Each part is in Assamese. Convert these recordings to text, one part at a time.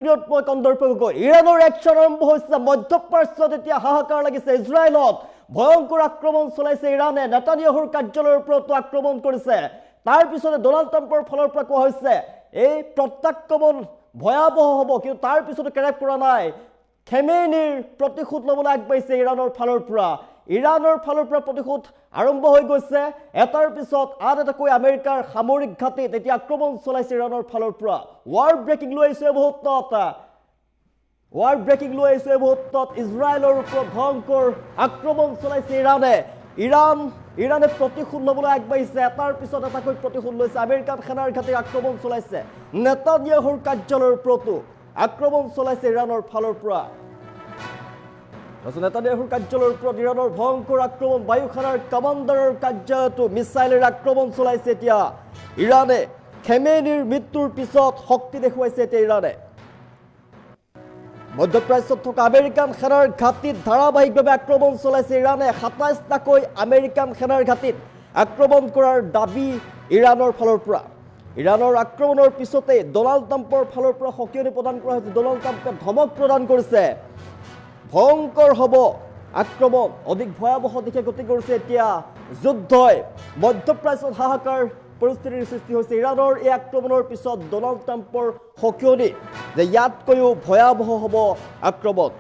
মই কন্দৰ্পকৈ ইৰাণৰ একশ্যন আৰম্ভ হৈছে মধ্যপ্ৰাচ্যত এতিয়া হাহাকাৰ লাগিছে ইজৰাইলত ভয়ংকৰ আক্ৰমণ চলাইছে ইৰাণে নেতানিয়াহুৰ কাৰ্যালয়ৰ ওপৰতো আক্ৰমণ কৰিছে তাৰ পিছতে ডনাল্ড ট্ৰাম্পৰ ফালৰ পৰা কোৱা হৈছে এই প্ৰত্যাক্ৰমণ ভয়াবহ হ'ব কিন্তু তাৰ পিছতো কেৰেপ কৰা নাই খেমেনিৰ প্ৰতিশোধ ল'বলৈ আগবাঢ়িছে ইৰাণৰ ফালৰ পৰা প্ৰতিশোধ আৰম্ভ হৈ গৈছে এটাৰ পিছত আন এটাকৈ আমেৰিকাৰ সামৰিক ঘাটিত এতিয়া আক্ৰমণ চলাইছে ইৰাণৰ ফালৰ পৰা ৱাৰ ব্ৰেকিং লৈ আহিছে মুহূৰ্তত ইজৰাইলৰ ওপৰত ভয়ংকৰ আক্ৰমণ চলাইছে ইৰাণে প্ৰতিশোধ ল'বলৈ আগবাঢ়িছে এটাৰ পিছত এটাকৈ প্ৰতিশোধ লৈছে আমেৰিকান সেনাৰ ঘাটিত আক্ৰমণ চলাইছে নেতানিয়াহুৰ কাৰ্যালয়ৰ ওপৰতো আক্ৰমণ চলাইছে ইৰাণৰ ফালৰ পৰা নেতানিয়াহুৰ কাৰ্যালয়ৰ ওপৰত ইৰাণৰ ভয়ংকৰ আক্ৰমণ বায়ু সেনাৰ কমাণ্ডাৰৰ কাৰ্যালয়তো মিছাইলেৰে আক্ৰমণ চলাইছে এতিয়া ইৰাণে খেমেনিৰ মৃত্যুৰ পিছত শক্তি দেখুৱাইছে এতিয়া ইৰাণে মধ্যপ্ৰাচ্যত থকা আমেৰিকান সেনাৰ ঘাটিত ধাৰাবাহিকভাৱে আক্ৰমণ চলাইছে ইৰাণে ২৭টাকৈ আমেৰিকান সেনাৰ ঘাটিত আক্ৰমণ কৰাৰ দাবী ইৰাণৰ ফালৰ পৰা ইৰাণৰ আক্ৰমণৰ পিছতে ডনাল্ড ট্ৰাম্পৰ ফালৰ পৰা সকিয়নি প্ৰদান কৰা হৈছে ডনাল্ড ট্ৰাম্পে ধমক প্ৰদান কৰিছে ভয়ংকৰ হ'ব আক্ৰমণ অধিক ভয়াবহ দিশে গতি কৰিছে এতিয়া যুদ্ধই মধ্যপ্ৰাচ্যত হাহাকাৰ পৰিস্থিতিৰ সৃষ্টি হৈছে ইৰাণৰ এই আক্ৰমণৰ পিছত ডনাল্ড ট্ৰাম্পৰ সকিয়নি যে ইয়াতকৈও ভয়াবহ হ'ব আক্ৰমণ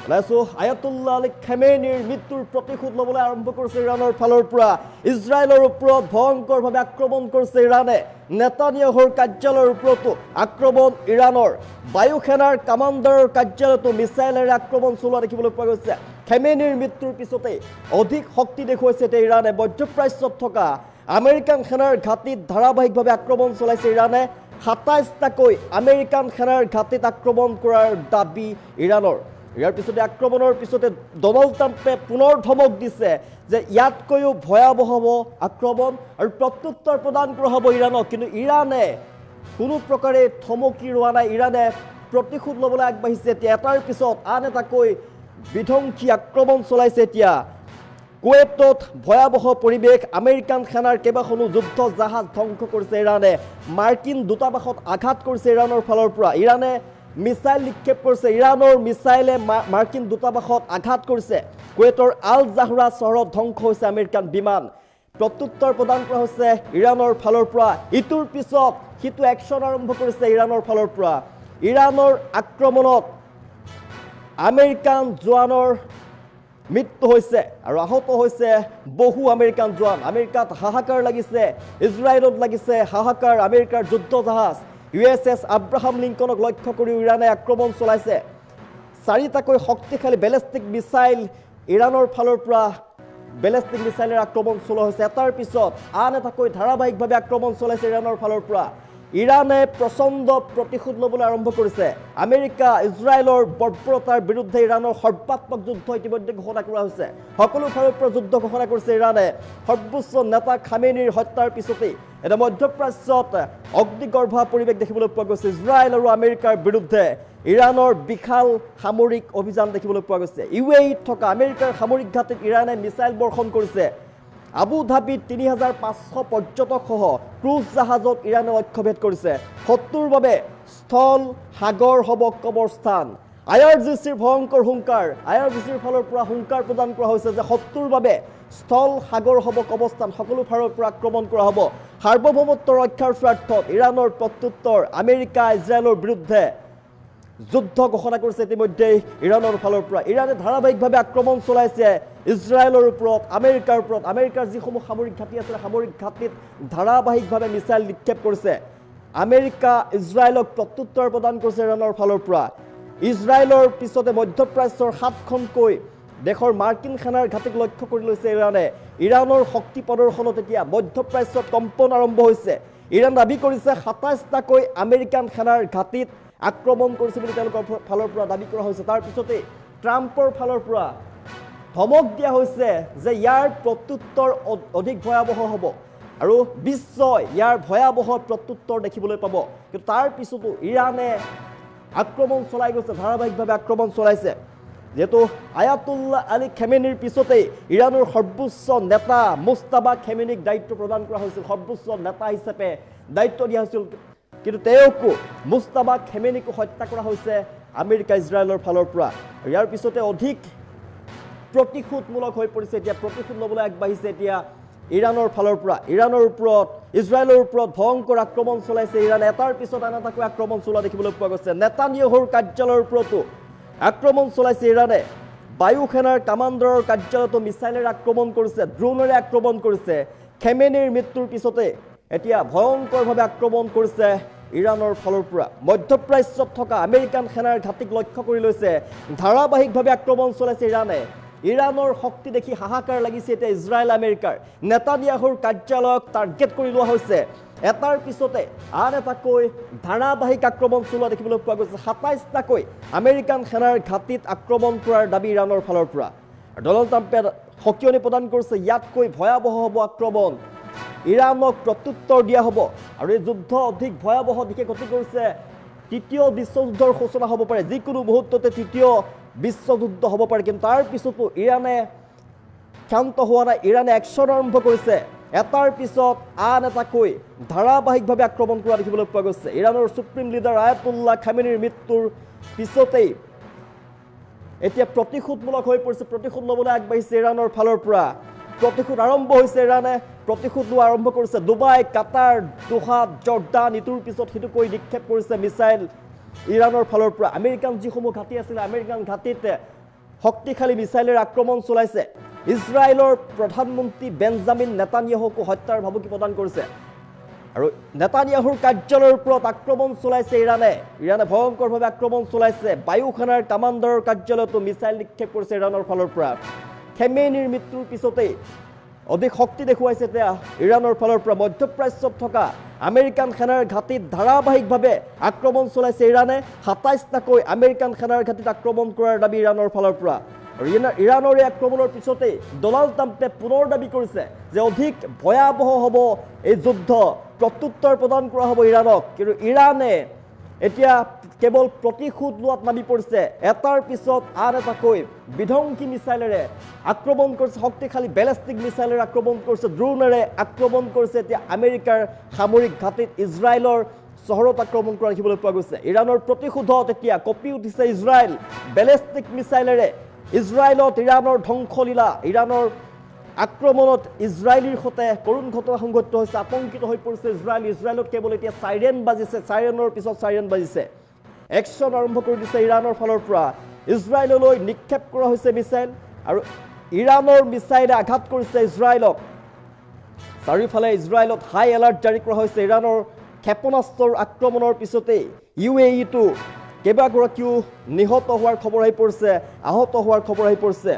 আয়াতুল্লাহ আলী খেমেনিৰ মৃত্যুৰ প্ৰতিশোধ ল'বলৈ আৰম্ভ কৰিছে ইৰাণৰ ফালৰ পৰা ইজৰাইলৰ ওপৰত ভয়ংকৰভাৱে আক্ৰমণ কৰিছে ইৰাণে নেতানিয়াহুৰ কাৰ্যালয়ৰ ওপৰতো আক্ৰমণ ইৰাণৰ বায়ু সেনাৰ কমাণ্ডাৰৰ কাৰ্যালয়তো মিছাইলেৰে আক্ৰমণ চলোৱা দেখিবলৈ পোৱা গৈছে খেমেনিৰ মৃত্যুৰ পিছতে অধিক শক্তি দেখুৱাইছে এতিয়া ইৰাণে মধ্যপ্ৰাচ্যত থকা আমেৰিকান সেনাৰ ঘাটিত ধাৰাবাহিকভাৱে আক্ৰমণ চলাইছে ইৰাণে ২৭টাকৈ আমেৰিকান সেনাৰ ঘাটিত আক্ৰমণ কৰাৰ দাবী ইৰাণৰ ইয়াৰ পিছতে আক্ৰমণৰ পিছতে ডনাল্ড ট্ৰাম্পে পুনৰ ধমক দিছে যে ইয়াতকৈও ভয়াবহ হ'ব আক্ৰমণ আৰু প্ৰত্যুত্তৰ প্ৰদান কৰা হ'ব ইৰাণক কিন্তু ইৰাণে কোনো প্ৰকাৰে থমকি ৰোৱা নাই ইৰাণে প্ৰতিশোধ ল'বলৈ আগবাঢ়িছে এতিয়া এটাৰ পিছত আন এটাকৈ বিধ্বংসী আক্ৰমণ চলাইছে এতিয়া কুৱেইটত ভয়াবহ পৰিৱেশ আমেৰিকান সেনাৰ কেইবাখনো যুদ্ধ জাহাজ ধ্বংস কৰিছে ইৰাণে মাৰ্কিন দূতাবাসত আঘাত কৰিছে ইৰাণৰ ফালৰ পৰা ইৰাণে মিছাইল নিক্ষেপ কৰিছে ইৰাণৰ মিছাইলে মাৰ্কিন দূতাবাসত আঘাত কৰিছে কুৱেইটৰ আল জাহৰা চহৰত ধ্বংস হৈছে আমেৰিকান বিমান প্ৰত্যুত্তৰ প্ৰদান কৰা হৈছে ইৰাণৰ ফালৰ পৰা ইটোৰ পিছত সিটো একশ্যন আৰম্ভ কৰিছে ইৰাণৰ ফালৰ পৰা ইৰাণৰ আক্ৰমণত আমেৰিকান জোৱানৰ মৃত্যু হৈছে আৰু আহত হৈছে বহু আমেৰিকান জোৱান আমেৰিকাত হাহাকাৰ লাগিছে ইজৰাইলত লাগিছে হাহাকাৰ আমেৰিকাৰ যুদ্ধ জাহাজ USS আব্ৰাহাম লিংকনক লক্ষ্য কৰি ইৰাণে আক্ৰমণ চলাইছে ৪টাকৈ শক্তিশালী বেলেষ্টিক মিছাইল ইৰাণৰ ফালৰ পৰা বেলেষ্টিক মিছাইলেৰে আক্ৰমণ চলোৱা হৈছে এটাৰ পিছত আন এটাকৈ ধাৰাবাহিকভাৱে আক্ৰমণ চলাইছে ইৰাণৰ ফালৰ পৰা ইৰাণে প্ৰচণ্ড প্ৰতিশোধ ল'বলৈ আৰম্ভ কৰিছে আমেৰিকা ইজৰাইলৰ বৰ্বৰতাৰ বিৰুদ্ধে ইৰাণৰ সৰ্বাত্মক যুদ্ধ ইতিমধ্যে ঘোষণা কৰা হৈছে সকলো ফালৰ পৰা যুদ্ধ ঘোষণা কৰিছে ইৰাণে সৰ্বোচ্চ নেতা খামেনিৰ হত্যাৰ পিছতেই এটা মধ্যপ্ৰাচ্যত অগ্নিগৰ্ভ পৰিৱেশ দেখিবলৈ পোৱা গৈছে ইজৰাইল আৰু আমেৰিকাৰ বিৰুদ্ধে ইৰাণৰ বিশাল সামৰিক অভিযান দেখিবলৈ পোৱা গৈছে UAEত থকা আমেৰিকাৰ সামৰিক ঘাটিত ইৰাণে মিছাইল বৰ্ষণ কৰিছে আবু ধাবিত ৩৫০০ পৰ্যটকসহ ক্ৰুজ জাহাজত ইৰাণে লক্ষ্যভেদ কৰিছে শত্ৰুৰ বাবে স্থল সাগৰ হ'ব কবৰস্থান IRGCৰ ভয়ংকৰ হুংকাৰ IRGCৰ ফালৰ পৰা হুংকাৰ প্ৰদান কৰা হৈছে যে শত্ৰুৰ বাবে স্থল সাগৰ হ'ব কবৰস্থান সকলো ফালৰ পৰা আক্ৰমণ কৰা হ'ব সাৰ্বভৌমত্ব ৰক্ষাৰ স্বাৰ্থত ইৰাণৰ প্ৰত্যুত্তৰ আমেৰিকা ইজৰাইলৰ বিৰুদ্ধে যুদ্ধ ঘোষণা কৰিছে ইতিমধ্যে ইৰাণৰ ফালৰ পৰা ইৰাণে ধাৰাবাহিকভাৱে আক্ৰমণ চলাইছে ইজৰাইলৰ ওপৰত আমেৰিকাৰ যিসমূহ সামৰিক ঘাটি আছে সামৰিক ঘাটিত ধাৰাবাহিকভাৱে মিছাইল নিক্ষেপ কৰিছে আমেৰিকা ইজৰাইলক প্ৰত্যুত্তৰ প্ৰদান কৰিছে ইৰাণৰ ফালৰ পৰা ইজৰাইলৰ পিছতে মধ্যপ্ৰাচ্যৰ ৭খনকৈ দেশৰ মাৰ্কিন সেনাৰ ঘাটিক লক্ষ্য কৰি লৈছে ইৰাণৰ শক্তি প্ৰদৰ্শনত এতিয়া মধ্যপ্ৰাচ্যত কম্পন আৰম্ভ হৈছে ইৰাণ দাবী কৰিছে ২৭টাকৈ আমেৰিকান সেনাৰ ঘাটিত আক্ৰমণ কৰিছে বুলি তেওঁলোকৰ ফালৰ পৰা দাবী কৰা হৈছে তাৰ পিছতে ট্ৰাম্পৰ ফালৰ পৰা ধমক দিয়া হৈছে যে ইয়াৰ প্ৰত্যুত্তৰ অধিক ভয়াবহ হ'ব আৰু বিশ্বই ইয়াৰ ভয়াবহ প্ৰত্যুত্তৰ দেখিবলৈ পাব কিন্তু তাৰ পিছতো ইৰাণে আক্ৰমণ চলাই গৈছে ধাৰাবাহিকভাৱে আক্ৰমণ চলাইছে যেহেতু আয়াতুল্লাহ আলী খেমেনিৰ পিছতেই ইৰাণৰ সৰ্বোচ্চ নেতা মুস্তাবা খেমেনিক দায়িত্ব প্ৰদান কৰা হৈছিল সৰ্বোচ্চ নেতা হিচাপে দায়িত্ব দিয়া হৈছিল কিন্তু তেওঁকো মুস্তাবা খেমেনিকো হত্যা কৰা হৈছে আমেৰিকা ইজৰাইলৰ ফালৰ পৰা। ইয়াৰ পিছতে অধিক প্ৰতিশোধমূলক হৈ পৰিছে, এতিয়া প্ৰতিশোধ ল'বলৈ আগবাঢ়িছে এতিয়া ইৰাণৰ ফালৰ পৰা। ইৰাণৰ ওপৰত ইজৰাইলৰ ওপৰত ভয়ংকৰ আক্ৰমণ চলাইছে ইৰাণে, এটাৰ পিছত আন এটাকৈ আক্ৰমণ চলোৱা দেখিবলৈ পোৱা গৈছে। নেতানিয়াহুৰ কাৰ্যালয়ৰ ওপৰতো আক্ৰমণ চলাইছে ইৰাণে। বায়ু সেনাৰ কামাণ্ডাৰৰ কাৰ্যালয়তো মিছাইলেৰে আক্ৰমণ কৰিছে, ড্ৰোনেৰে আক্ৰমণ কৰিছে। খেমেনিৰ মৃত্যুৰ পিছতে এতিয়া ভয়ংকৰভাৱে আক্ৰমণ কৰিছে ইৰাণৰ ফালৰ পৰা। মধ্যপ্ৰাচ্যত থকা আমেৰিকান সেনাৰ ঘাটিক লক্ষ্য কৰি লৈছে, ধাৰাবাহিকভাৱে আক্ৰমণ চলাইছে ইৰাণে। ইৰাণৰ শক্তি দেখি হাহাকাৰ লাগিছে এতিয়া ইজৰাইল আমেৰিকাৰ। নেতানিয়াহুৰ কাৰ্যালয়ক টাৰ্গেট কৰি লোৱা হৈছে, এটাৰ পিছতে আন এটাকৈ ধাৰাবাহিক আক্ৰমণ চলোৱা দেখিবলৈ পোৱা গৈছে। ২৭টাকৈ আমেৰিকান সেনাৰ ঘাটিত আক্ৰমণ কৰাৰ দাবী ইৰাণৰ ফালৰ পৰা। ডনাল্ড ট্ৰাম্পে সকিয়নি প্ৰদান কৰিছে, ইয়াতকৈ ভয়াৱহ হ'ব আক্ৰমণ, ইৰাণক প্ৰত্যুত্তৰ দিয়া হ'ব আৰু এই যুদ্ধ অধিক ভয়াৱহ দিশে গতি কৰিছে। তৃতীয় বিশ্বযুদ্ধৰ সূচনা হ'ব পাৰে, যিকোনো মুহূৰ্ততে তৃতীয় বিশ্বযুদ্ধ হ'ব পাৰে। কিন্তু তাৰ পিছতো ইৰাণে ক্ষান্ত হোৱা নাই, ইৰাণে একশ্যন আৰম্ভ কৰিছে, এটাৰ পিছত আন এটাকৈ ধাৰাবাহিকভাৱে আক্ৰমণ কৰা দেখিবলৈ পোৱা গৈছে। ইৰাণৰ সুপ্ৰিম লিডাৰ আয়াতুল্লাহ খামেনিৰ মৃত্যুৰ পিছতেই এতিয়া প্ৰতিশোধমূলক হৈ পৰিছে, প্ৰতিশোধ ল'বলৈ আগবাঢ়িছে ইৰাণৰ ফালৰ পৰা। প্ৰতিশোধ আৰম্ভ হৈছে, ইৰাণে প্ৰতিশোধ লোৱা আৰম্ভ কৰিছে। ডুবাই, কাটাৰ, দোহা, জৰ্ডান ইটোৰ পিছত সিটোকৈ নিক্ষেপ কৰিছে মিছাইল ইৰাণৰ ফালৰ পৰা। আমেৰিকান যিসমূহ ঘাটি আছিলে, আমেৰিকান ঘাটিত শক্তিশালী মিছাইলেৰে আক্ৰমণ চলাইছে। ইজৰাইলৰ প্ৰধানমন্ত্ৰী বেঞ্জামিন নেতানিয়াহুকো হত্যাৰ ভাবুকি প্ৰদান কৰিছে আৰু নেতানিয়াহুৰ কাৰ্যালয়ৰ ওপৰত আক্ৰমণ চলাইছে ইৰাণে। ইৰাণে ভয়ংকৰভাৱে আক্ৰমণ চলাইছে। বায়ু সেনাৰ কামাণ্ডাৰৰ কাৰ্যালয়তো মিছাইল নিক্ষেপ কৰিছে ইৰাণৰ ফালৰ পৰা। খেমেনিৰ মৃত্যুৰ পিছতেই অধিক শক্তি দেখুৱাইছে এতিয়া ইৰাণৰ ফালৰ পৰা। মধ্যপ্ৰাচ্যত থকা আমেৰিকান সেনাৰ ঘাটিত ধাৰাবাহিকভাৱে আক্ৰমণ চলাইছে ইৰাণে। ২৭টাকৈ আমেৰিকান সেনাৰ ঘাটিত আক্ৰমণ কৰাৰ দাবী ইৰাণৰ ফালৰ পৰা। আৰু ইৰাণৰ এই আক্ৰমণৰ পিছতেই ডনাল্ড ট্ৰাম্পে পুনৰ দাবী কৰিছে যে অধিক ভয়াৱহ হ'ব এই যুদ্ধ, প্ৰত্যুত্তৰ প্ৰদান কৰা হ'ব ইৰাণক। কিন্তু ইৰাণে এতিয়া কেৱল প্ৰতিশোধ লোৱাত নামি পৰিছে, এটাৰ পিছত আন এটাকৈ বিধ্বংসী মিছাইলেৰে আক্ৰমণ কৰিছে, শক্তিশালী বেলেষ্টিক মিছাইলেৰে আক্ৰমণ কৰিছে, ড্ৰোনেৰে আক্ৰমণ কৰিছে এতিয়া আমেৰিকাৰ সামৰিক ঘাটিত। ইজৰাইলৰ চহৰত আক্ৰমণ কৰা দেখিবলৈ পোৱা গৈছে। ইৰাণৰ প্ৰতিশোধত এতিয়া কঁপি উঠিছে ইজৰাইল, বেলেষ্টিক মিছাইলেৰে ইজৰাইলত ইৰাণৰ ধ্বংসলীলা, ইৰাণৰ আক্ৰমণত ইজৰাইলীৰ সৈতে কৰুণ ঘটনা সংঘটিত হৈছে। আতংকিত হৈ পৰিছে ইজৰাইল। ইজৰাইলত কেৱল এতিয়া চাইৰেন বাজিছে, চাইৰেনৰ পিছত চাইৰেন বাজিছে। একশ্যন আৰম্ভ কৰি দিছে ইৰাণৰ ফালৰ পৰা। ইজৰাইললৈ নিক্ষেপ কৰা হৈছে মিছাইল আৰু ইৰাণৰ মিছাইলে আঘাত কৰিছে ইজৰাইলক। চাৰিওফালে ইজৰাইলত হাই এলাৰ্ট জাৰি কৰা হৈছে। ইৰাণৰ ক্ষেপণাস্ত্ৰৰ আক্ৰমণৰ পিছতেই UAE-টো কেইবাগৰাকীও নিহত হোৱাৰ খবৰ আহি পৰিছে, আহত হোৱাৰ খবৰ আহি পৰিছে।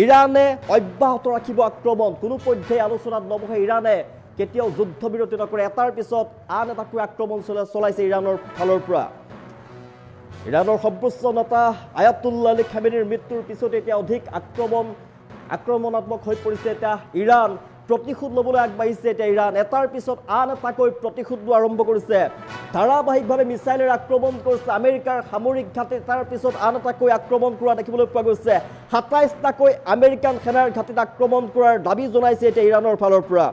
ইৰাণে অব্যাহত ৰাখিব আক্ৰমণ, কোনো পৰ্যায়ে আলোচনাত নবহে। ইৰাণে কেতিয়াও যুদ্ধবিৰতি নকৰে, এটাৰ পিছত আন এটাকৈ আক্ৰমণ চলাইছে ইৰাণৰ ফালৰ পৰা। ইৰাণৰ সৰ্বোচ্চ নেতা আয়াতুল্লাহ আলী খামেনিৰ মৃত্যুৰ পিছত এতিয়া অধিক আক্ৰমণাত্মক হৈ পৰিছে এতিয়া ইৰাণ। প্ৰতিশোধ ল'বলৈ আগবাঢ়িছে এতিয়া ইৰাণ, এটাৰ পিছত আন এটাকৈ প্ৰতিশোধ লোৱা আৰম্ভ কৰিছে। ধাৰাবাহিকভাৱে মিছাইলেৰে আক্ৰমণ কৰিছে আমেৰিকাৰ সামৰিক ঘাটিত, তাৰ পিছত আন এটাকৈ আক্ৰমণ কৰা দেখিবলৈ পোৱা গৈছে। ২৭টাকৈ আমেৰিকান সেনাৰ ঘাটিত আক্ৰমণ কৰাৰ দাবী জনাইছে এতিয়া ইৰাণৰ ফালৰ পৰা।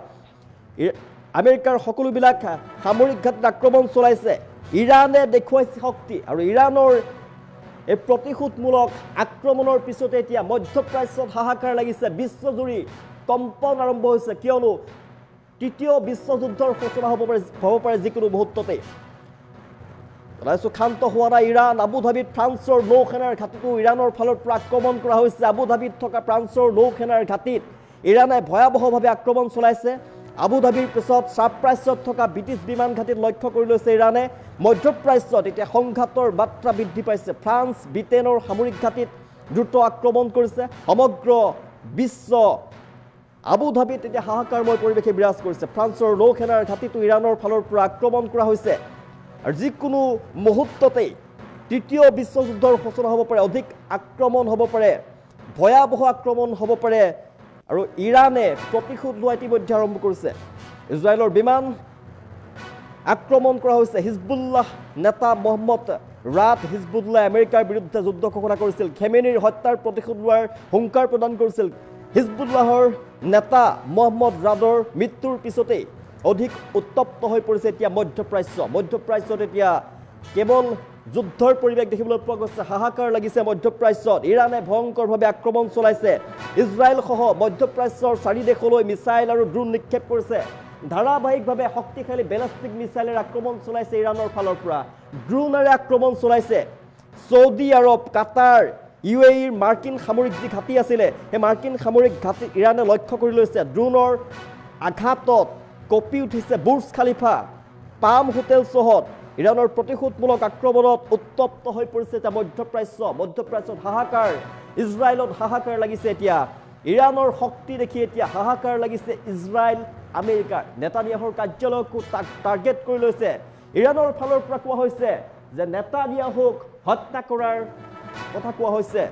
আমেৰিকাৰ সকলোবিলাক সামৰিক ঘাটিত আক্ৰমণ চলাইছে। ইৰাণে দেখুৱাইছে শক্তি আৰু ইৰাণৰ এই প্ৰতিশোধমূলক আক্ৰমণৰ পিছতে এতিয়া মধ্যপ্ৰাচ্যত হাহাকাৰ লাগিছে, বিশ্বজুৰি কম্পন আৰম্ভ হৈছে, কিয়নো তৃতীয় বিশ্বযুদ্ধৰ সূচনা হ'ব পাৰে যিকোনো মুহূৰ্ততে। ক্ষান্ত হোৱা নাই ইৰাণ। আবুধাবিত ফ্ৰান্সৰ নৌ সেনাৰ ঘাটিতো ইৰাণৰ ফালৰ পৰা আক্ৰমণ কৰা হৈছে। আবুধাবিত থকা ফ্ৰান্সৰ নৌ সেনাৰ ঘাটিত ইৰাণে ভয়াৱহভাৱে আক্ৰমণ চলাইছে। আবুধাবিৰ পিছত ছাপ্ৰাইচত থকা ব্ৰিটিছ বিমান ঘাটিত লক্ষ্য কৰি লৈছে ইৰাণে। মধ্যপ্ৰাচ্যত এতিয়া সংঘাতৰ মাত্ৰা বৃদ্ধি পাইছে। ফ্ৰান্স, ব্ৰিটেইনৰ সামৰিক ঘাটিত দ্ৰুত আক্ৰমণ কৰিছে। সমগ্ৰ বিশ্ব আবুধাবিত এতিয়া হাহাকাৰময় পৰিৱেশে বিৰাজ কৰিছে। ফ্ৰান্সৰ নৌ সেনাৰ ঘাটিতো ইৰাণৰ ফালৰ পৰা আক্ৰমণ কৰা হৈছে আৰু যিকোনো মুহূৰ্ততেই তৃতীয় বিশ্বযুদ্ধৰ সূচনা হ'ব পাৰে, অধিক আক্ৰমণ হ'ব পাৰে, ভয়াৱহ আক্ৰমণ হ'ব পাৰে আৰু ইৰাণে প্ৰতিশোধ লোৱা ইতিমধ্যে আৰম্ভ কৰিছে। ইজৰাইলৰ বিমান আক্ৰমণ কৰা হৈছে। হিজবুল্লাহ নেতা মহম্মদ ৰাদ হিজবুল্লাহ আমেৰিকাৰ বিৰুদ্ধে যুদ্ধ ঘোষণা কৰিছিল। খেমেনিৰ হত্যাৰ প্ৰতিশোধ লোৱাৰ হুংকাৰ প্ৰদান কৰিছিল। হিজবুল্লাহৰ নেতা মহম্মদ ৰাদৰ মৃত্যুৰ পিছতেই অধিক উত্তপ্ত হৈ পৰিছে এতিয়া মধ্যপ্ৰাচ্যত এতিয়া কেৱল যুদ্ধৰ পৰিৱেশ দেখিবলৈ পোৱা গৈছে হাহাকাৰ লাগিছে মধ্যপ্ৰাচ্যত ইৰাণে ভয়ংকৰভাৱে আক্ৰমণ চলাইছে ইজৰাইলসহ মধ্যপ্ৰাচ্যৰ 4 দেশলৈ মিছাইল আৰু ড্ৰোন নিক্ষেপ কৰিছে ধাৰাবাহিকভাৱে শক্তিশালী বেলিষ্টিক মিছাইলেৰে আক্ৰমণ চলাইছে ইৰাণৰ ফালৰ পৰা ড্ৰোনেৰে আক্ৰমণ চলাইছে সৌদি আৰব কাটাৰ UAEৰ মাৰ্কিন সামৰিক যি ঘাটি আছিলে সেই মাৰ্কিন সামৰিক ঘাটি ইৰাণে লক্ষ্য কৰি লৈছে ড্ৰোনৰ আঘাতত কঁপি উঠিছে বুৰ্জ খালিফা পাম হোটেল চহৰত ইৰাণৰ প্ৰতিশোধমূলক আক্ৰমণত উত্তপ্ত হৈ পৰিছে এতিয়া মধ্যপ্ৰাচ্যত হাহাকাৰ ইজৰাইলত হাহাকাৰ লাগিছে এতিয়া ইৰাণৰ শক্তি দেখি এতিয়া হাহাকাৰ লাগিছে ইজৰাইল আমেৰিকাৰ নেতানিয়াহুৰ কাৰ্যালয়কো টাৰ্গেট কৰি লৈছে ইৰাণৰ ফালৰ পৰা কোৱা হৈছে যে নেতানিয়াহুক হত্যা কৰাৰ কথা কোৱা হৈছে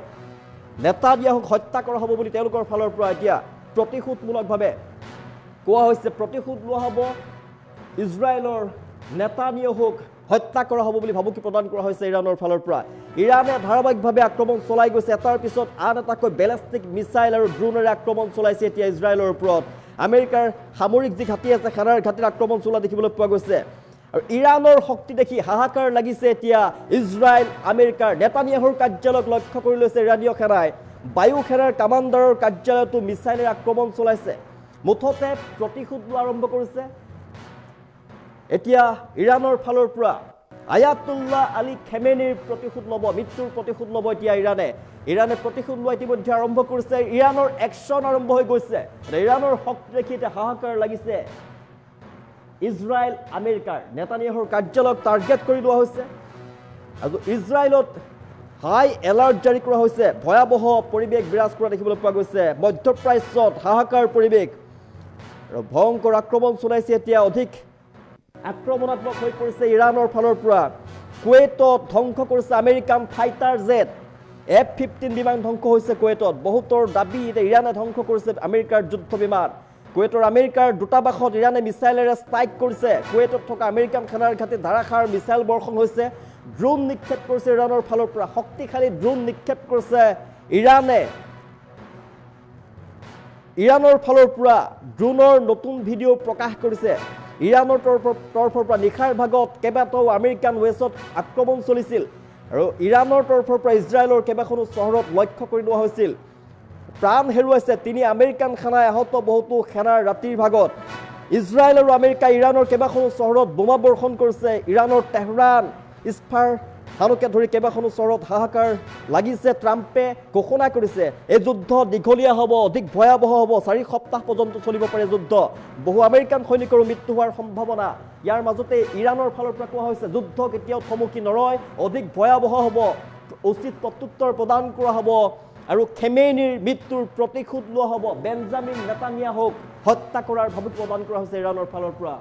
নেতানিয়াহুক হত্যা কৰা হ'ব বুলি তেওঁলোকৰ ফালৰ পৰা এতিয়া প্ৰতিশোধমূলকভাৱে কোৱা হৈছে প্ৰতিশোধ লোৱা হ'ব ইজৰাইলৰ নেতানিয়াহুক হত্যা কৰা হ'ব বুলি ভাবুকি প্ৰদান কৰা হৈছে ইৰাণৰ ফালৰ পৰা ইৰাণে ধাৰাবাহিকভাৱে আক্ৰমণ চলাই গৈছে এটাৰ পিছত আন এটাকৈ বেলিষ্টিক মিছাইল আৰু ড্ৰোনেৰে আক্ৰমণ চলাইছে এতিয়া ইজৰাইলৰ ওপৰত আমেৰিকাৰ সামৰিক যি ঘাটি আছে সেনাৰ ঘাটিত আক্ৰমণ চলোৱা দেখিবলৈ পোৱা গৈছে আৰু ইৰাণৰ শক্তি দেখি হাহাকাৰ লাগিছে এতিয়া ইজৰাইল আমেৰিকাৰ নেতানিয়াহুৰ কাৰ্যালয়ক লক্ষ্য কৰি লৈছে ইৰাণীয় সেনাই বায়ু সেনাৰ কামাণ্ডাৰৰ কাৰ্যালয়তো মিছাইলেৰে আক্ৰমণ চলাইছে মুঠতে প্ৰতিশোধ লোৱা আৰম্ভ কৰিছে এতিয়া ইৰাণৰ ফালৰ পৰা আয়াতুল্লাহ আলী খেমেনিৰ প্ৰতিশোধ ল'ব মৃত্যুৰ প্ৰতিশোধ ল'ব এতিয়া ইৰাণে প্ৰতিশোধ লোৱা ইতিমধ্যে আৰম্ভ কৰিছে ইৰাণৰ একশ্যন আৰম্ভ হৈ গৈছে ইৰাণৰ শক্তি দেখি এতিয়া হাহাকাৰ লাগিছে ইজৰাইল আমেৰিকাৰ নেতানিয়াহুৰ কাৰ্যালয়ক টাৰ্গেট কৰি লোৱা হৈছে আৰু ইজৰাইলত হাই এলাৰ্ট জাৰি কৰা হৈছে ভয়াৱহ পৰিৱেশ বিৰাজ কৰা দেখিবলৈ পোৱা গৈছে মধ্যপ্ৰাচ্যত হাহাকাৰ পৰিৱেশ আৰু ভয়ংকৰ আক্ৰমণ চলাইছে এতিয়া অধিক আক্ৰমণাত্মক হৈ পৰিছে ইৰাণৰ ফালৰ পৰা কুৱেইটত ধ্বংস কৰিছে আমেৰিকান ফাইটাৰ জেট F-15 বিমান ধ্বংস হৈছে কুৱেইটত বহুতৰ দাবী ইৰাণে ধ্বংস কৰিছে আমেৰিকাৰ যুদ্ধ বিমান কুৱেইটৰ আমেৰিকাৰ দূতাবাসত ইৰাণে মিছাইলেৰে ষ্ট্ৰাইক কৰিছে কুৱেইটত থকা আমেৰিকান সেনাৰ ঘাটিত ধাৰাসাৰ মিছাইল বৰ্ষণ হৈছে ড্ৰোন নিক্ষেপ কৰিছে ইৰাণৰ ফালৰ পৰা শক্তিশালী ড্ৰোন নিক্ষেপ কৰিছে ইৰাণৰ ফালৰ পৰা ড্ৰোনৰ নতুন ভিডিঅ' প্ৰকাশ কৰিছে ইৰাণৰ তৰফৰ পৰা নিশাৰ ভাগত কেইবাটাও আমেৰিকান বেছত আক্ৰমণ চলিছিল আৰু ইৰাণৰ তৰফৰ পৰা ইজৰাইলৰ কেইবাখনো চহৰত লক্ষ্য কৰি লোৱা হৈছিল প্ৰাণ হেৰুৱাইছে 3 আমেৰিকান সেনাই আহত বহুতো সেনাৰ ৰাতিৰ ভাগত ইজৰাইল আৰু আমেৰিকা ইৰাণৰ কেইবাখনো চহৰত বোমা বৰ্ষণ কৰিছে ইৰাণৰ তেহৰান ইস্ফাহানকে ধৰি কেইবাখনো চহৰত হাহাকাৰ লাগিছে ট্ৰাম্পে ঘোষণা কৰিছে এই যুদ্ধ দীঘলীয়া হ'ব অধিক ভয়াৱহ হ'ব 4 সপ্তাহ পৰ্যন্ত চলিব পাৰে যুদ্ধ বহু আমেৰিকান সৈনিকৰো মৃত্যু হোৱাৰ সম্ভাৱনা ইয়াৰ মাজতে ইৰাণৰ ফালৰ পৰা কোৱা হৈছে যুদ্ধ কেতিয়াও থমকি নৰয় অধিক ভয়াৱহ হ'ব উচিত প্ৰত্যুত্তৰ প্ৰদান কৰা হ'ব আৰু খেমেনিৰ মৃত্যুৰ প্ৰতিশোধ লোৱা হ'ব বেঞ্জামিন নেতানিয়াহুক হত্যা কৰাৰ ভাবুকি প্ৰদান কৰা হৈছে ইৰাণৰ ফালৰ পৰা